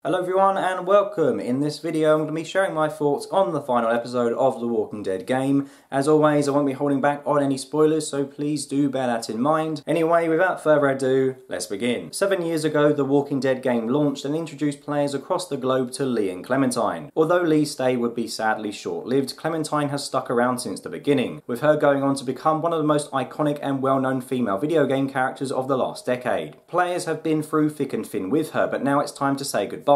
Hello everyone and welcome. In this video I'm going to be sharing my thoughts on the final episode of The Walking Dead game. As always I won't be holding back on any spoilers, so please do bear that in mind. Anyway, without further ado, let's begin. 7 years ago The Walking Dead game launched and introduced players across the globe to Lee and Clementine. Although Lee's stay would be sadly short-lived, Clementine has stuck around since the beginning, with her going on to become one of the most iconic and well-known female video game characters of the last decade. Players have been through thick and thin with her, but now it's time to say goodbye.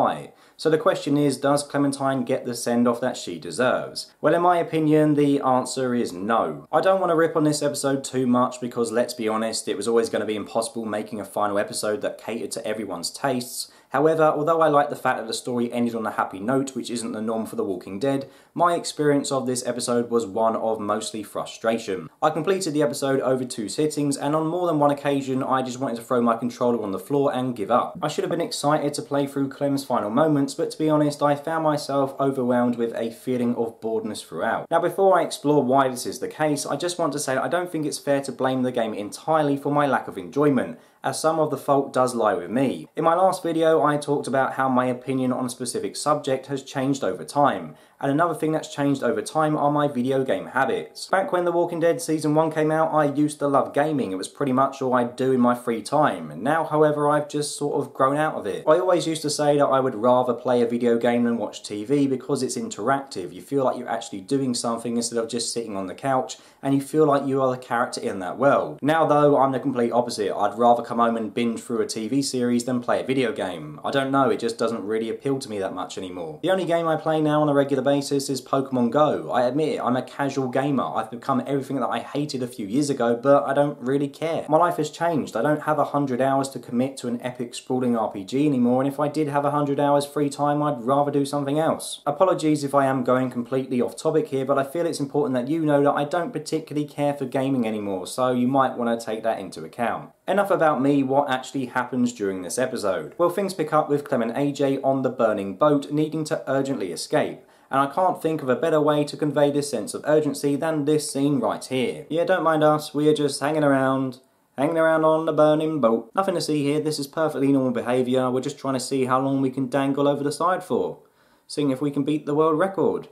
So the question is, does Clementine get the send-off that she deserves? Well, in my opinion, the answer is no. I don't want to rip on this episode too much because, let's be honest, it was always going to be impossible making a final episode that catered to everyone's tastes. However, although I like the fact that the story ended on a happy note, which isn't the norm for The Walking Dead, my experience of this episode was one of mostly frustration. I completed the episode over 2 sittings, and on more than one occasion I just wanted to throw my controller on the floor and give up. I should have been excited to play through Clem's final moments, but to be honest, I found myself overwhelmed with a feeling of boredness throughout. Now, before I explore why this is the case, I just want to say that I don't think it's fair to blame the game entirely for my lack of enjoyment, as some of the fault does lie with me. In my last video I talked about how my opinion on a specific subject has changed over time, and another thing that's changed over time are my video game habits. Back when The Walking Dead Season 1 came out, I used to love gaming. It was pretty much all I'd do in my free time. Now, however, I've just sort of grown out of it. I always used to say that I would rather play a video game than watch TV because it's interactive. You feel like you're actually doing something instead of just sitting on the couch, and you feel like you are the character in that world. Now though, I'm the complete opposite. I'd rather come home and binge through a TV series than play a video game. I don't know, it just doesn't really appeal to me that much anymore. The only game I play now on a regular basis is Pokemon Go. I admit it, I'm a casual gamer. I've become everything that I hated a few years ago, but I don't really care. My life has changed. I don't have 100 hours to commit to an epic sprawling RPG anymore, and if I did have 100 hours free time, I'd rather do something else. Apologies if I am going completely off topic here, but I feel it's important that you know that I don't particularly care for gaming anymore, so you might want to take that into account. Enough about me, what actually happens during this episode? Well, things pick up with Clem and AJ on the burning boat needing to urgently escape. And I can't think of a better way to convey this sense of urgency than this scene right here. Yeah, don't mind us, we are just hanging around on the burning boat. Nothing to see here, this is perfectly normal behaviour, we're just trying to see how long we can dangle over the side for. Seeing if we can beat the world record.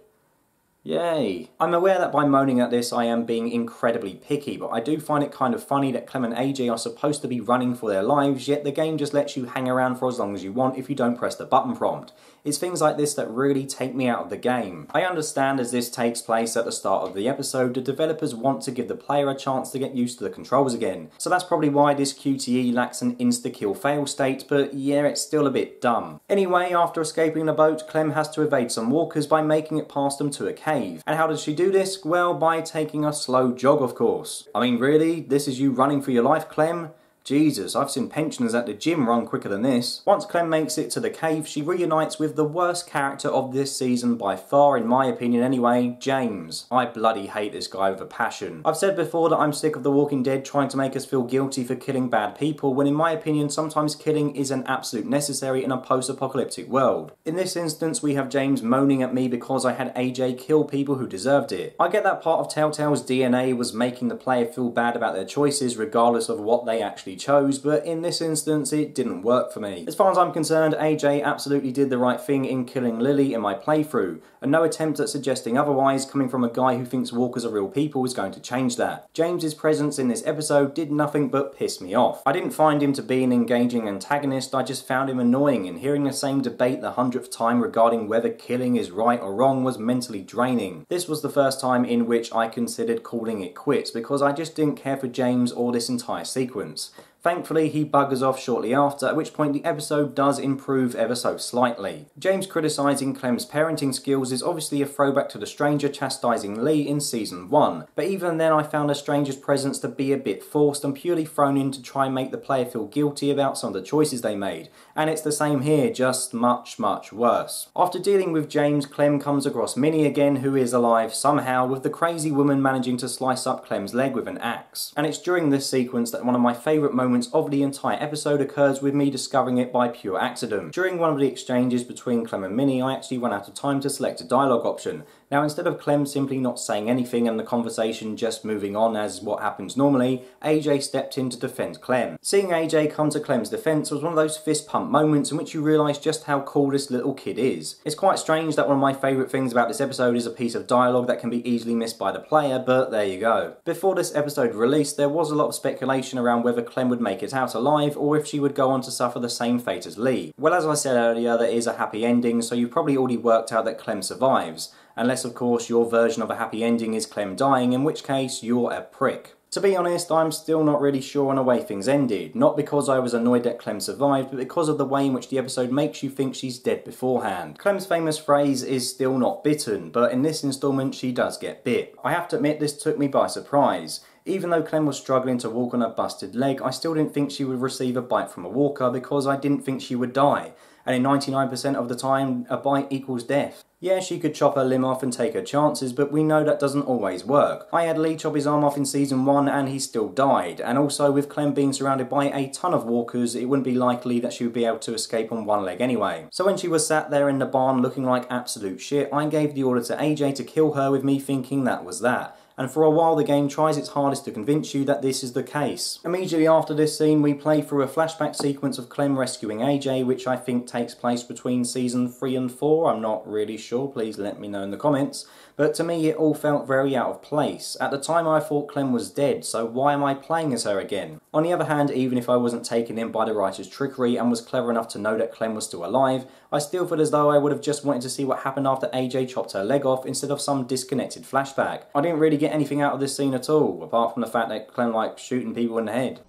Yay. I'm aware that by moaning at this I am being incredibly picky, but I do find it kind of funny that Clem and AJ are supposed to be running for their lives, yet the game just lets you hang around for as long as you want if you don't press the button prompt. It's things like this that really take me out of the game. I understand as this takes place at the start of the episode, the developers want to give the player a chance to get used to the controls again, so that's probably why this QTE lacks an insta-kill fail state, but yeah, it's still a bit dumb. Anyway, after escaping the boat, Clem has to evade some walkers by making it past them to a cave. And how does she do this? Well, by taking a slow jog, of course. I mean, really? This is you running for your life, Clem? Jesus, I've seen pensioners at the gym run quicker than this. Once Clem makes it to the cave, she reunites with the worst character of this season by far, in my opinion anyway, James. I bloody hate this guy with a passion. I've said before that I'm sick of The Walking Dead trying to make us feel guilty for killing bad people, when in my opinion sometimes killing is an absolute necessary in a post-apocalyptic world. In this instance we have James moaning at me because I had AJ kill people who deserved it. I get that part of Telltale's DNA was making the player feel bad about their choices regardless of what they actually chose, but in this instance it didn't work for me. As far as I'm concerned, AJ absolutely did the right thing in killing Lily in my playthrough, and no attempt at suggesting otherwise coming from a guy who thinks walkers are real people is going to change that. James's presence in this episode did nothing but piss me off. I didn't find him to be an engaging antagonist, I just found him annoying, and hearing the same debate the 100th time regarding whether killing is right or wrong was mentally draining. This was the first time in which I considered calling it quits because I just didn't care for James or this entire sequence. Thankfully, he buggers off shortly after, at which point the episode does improve ever so slightly. James criticising Clem's parenting skills is obviously a throwback to the Stranger chastising Lee in Season 1, but even then I found the Stranger's presence to be a bit forced and purely thrown in to try and make the player feel guilty about some of the choices they made, and it's the same here, just much worse. After dealing with James, Clem comes across Minnie again, who is alive somehow, with the crazy woman managing to slice up Clem's leg with an axe. And it's during this sequence that one of my favourite moments moments of the entire episode occurs with me discovering it by pure accident. During one of the exchanges between Clem and Minnie, I actually ran out of time to select a dialogue option. Now, instead of Clem simply not saying anything and the conversation just moving on as what happens normally, AJ stepped in to defend Clem. Seeing AJ come to Clem's defence was one of those fist pump moments in which you realise just how cool this little kid is. It's quite strange that one of my favourite things about this episode is a piece of dialogue that can be easily missed by the player, but there you go. Before this episode released, there was a lot of speculation around whether Clem would make it out alive or if she would go on to suffer the same fate as Lee. Well, as I said earlier, there is a happy ending, so you've probably already worked out that Clem survives. Unless, of course, your version of a happy ending is Clem dying, in which case you're a prick. To be honest, I'm still not really sure on the way things ended, not because I was annoyed that Clem survived, but because of the way in which the episode makes you think she's dead beforehand. Clem's famous phrase is still not bitten, but in this instalment she does get bit. I have to admit this took me by surprise. Even though Clem was struggling to walk on a busted leg, I still didn't think she would receive a bite from a walker because I didn't think she would die. And in 99% of the time, a bite equals death. Yeah, she could chop her limb off and take her chances, but we know that doesn't always work. I had Lee chop his arm off in season 1 and he still died, and also with Clem being surrounded by a ton of walkers, it wouldn't be likely that she would be able to escape on one leg anyway. So when she was sat there in the barn looking like absolute shit, I gave the order to AJ to kill her with me thinking that was that. And for a while the game tries its hardest to convince you that this is the case. Immediately after this scene we play through a flashback sequence of Clem rescuing AJ, which I think takes place between season 3 and 4, I'm not really sure, please let me know in the comments. But to me it all felt very out of place. At the time I thought Clem was dead, so why am I playing as her again? On the other hand, even if I wasn't taken in by the writer's trickery and was clever enough to know that Clem was still alive, I still feel as though I would have just wanted to see what happened after AJ chopped her leg off instead of some disconnected flashback. I didn't really get anything out of this scene at all, apart from the fact that Clem liked shooting people in the head.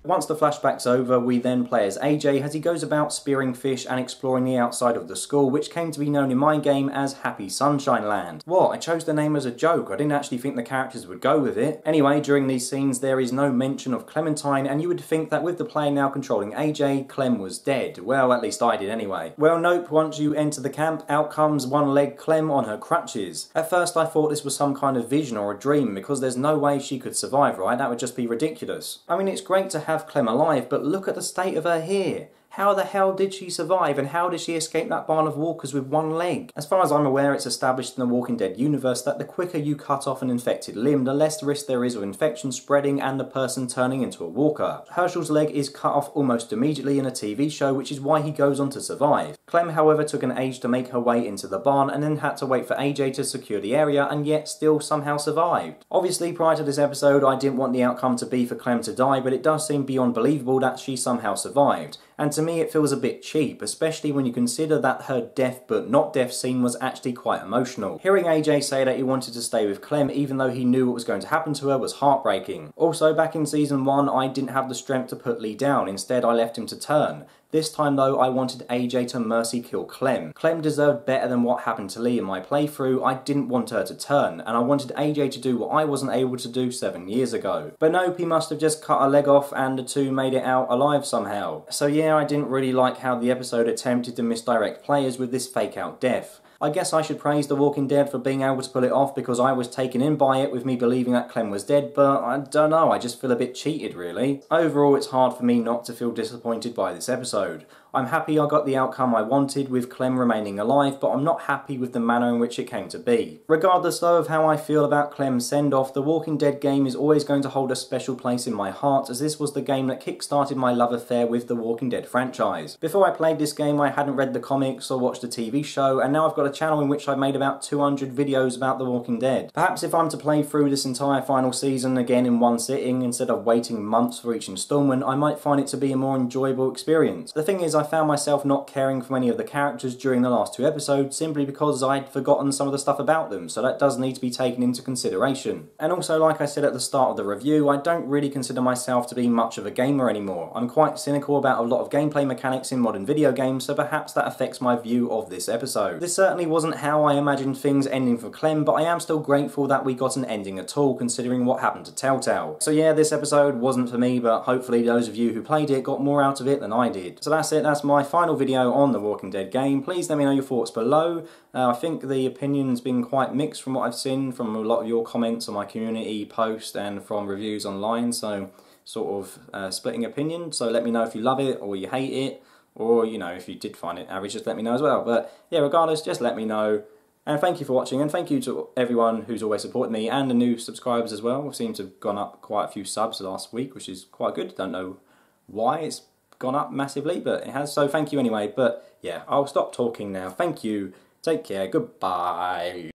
Once the flashback's over, we then play as AJ as he goes about spearing fish and exploring the outside of the school, which came to be known in my game as Happy Sunshine Land. What? I chose the name as a joke, I didn't actually think the characters would go with it. Anyway, during these scenes there is no mention of Clementine, and you would think that with the player now controlling AJ, Clem was dead. Well, at least I did anyway. Well, nope, once you enter the camp, out comes one-leg Clem on her crutches. At first I thought this was some kind of vision or a dream, because there's no way she could survive, right? That would just be ridiculous. I mean, it's great to have Clem alive, but look at the state of her here. How the hell did she survive, and how did she escape that barn of walkers with one leg? As far as I'm aware, it's established in the Walking Dead universe that the quicker you cut off an infected limb, the less risk there is of infection spreading and the person turning into a walker. Herschel's leg is cut off almost immediately in a TV show, which is why he goes on to survive. Clem, however, took an age to make her way into the barn and then had to wait for AJ to secure the area, and yet still somehow survived. Obviously, prior to this episode, I didn't want the outcome to be for Clem to die, but it does seem beyond believable that she somehow survived. And to me it feels a bit cheap, especially when you consider that her death but not death scene was actually quite emotional. Hearing AJ say that he wanted to stay with Clem even though he knew what was going to happen to her was heartbreaking. Also, back in season 1 I didn't have the strength to put Lee down, instead I left him to turn. This time though, I wanted AJ to mercy kill Clem. Clem deserved better than what happened to Lee in my playthrough. I didn't want her to turn, and I wanted AJ to do what I wasn't able to do 7 years ago. But nope, he must have just cut her leg off and the two made it out alive somehow. So yeah, I didn't really like how the episode attempted to misdirect players with this fake out death. I guess I should praise The Walking Dead for being able to pull it off, because I was taken in by it with me believing that Clem was dead, but I don't know, I just feel a bit cheated really. Overall, it's hard for me not to feel disappointed by this episode. I'm happy I got the outcome I wanted with Clem remaining alive, but I'm not happy with the manner in which it came to be. Regardless though of how I feel about Clem's send-off, the Walking Dead game is always going to hold a special place in my heart, as this was the game that kick-started my love affair with the Walking Dead franchise. Before I played this game I hadn't read the comics or watched the TV show, and now I've got a channel in which I've made about 200 videos about the Walking Dead. Perhaps if I'm to play through this entire final season again in one sitting instead of waiting months for each installment, I might find it to be a more enjoyable experience. The thing is, I found myself not caring for many of the characters during the last 2 episodes simply because I'd forgotten some of the stuff about them, so that does need to be taken into consideration. And also, like I said at the start of the review, I don't really consider myself to be much of a gamer anymore. I'm quite cynical about a lot of gameplay mechanics in modern video games, so perhaps that affects my view of this episode. This certainly wasn't how I imagined things ending for Clem, but I am still grateful that we got an ending at all, considering what happened to Telltale. So yeah, this episode wasn't for me, but hopefully those of you who played it got more out of it than I did. So that's it, that's my final video on the Walking Dead game. Please let me know your thoughts below. I think the opinion's been quite mixed from what I've seen, from a lot of your comments on my community post and from reviews online, so sort of splitting opinion. So let me know if you love it or you hate it, or you know, if you did find it average, just let me know as well. But yeah, regardless, just let me know. And thank you for watching, and thank you to everyone who's always supported me, and the new subscribers as well. We've seemed to have gone up quite a few subs last week, which is quite good. Don't know why it's gone up massively, but it has, so thank you anyway. But yeah, I'll stop talking now. Thank you, take care, goodbye.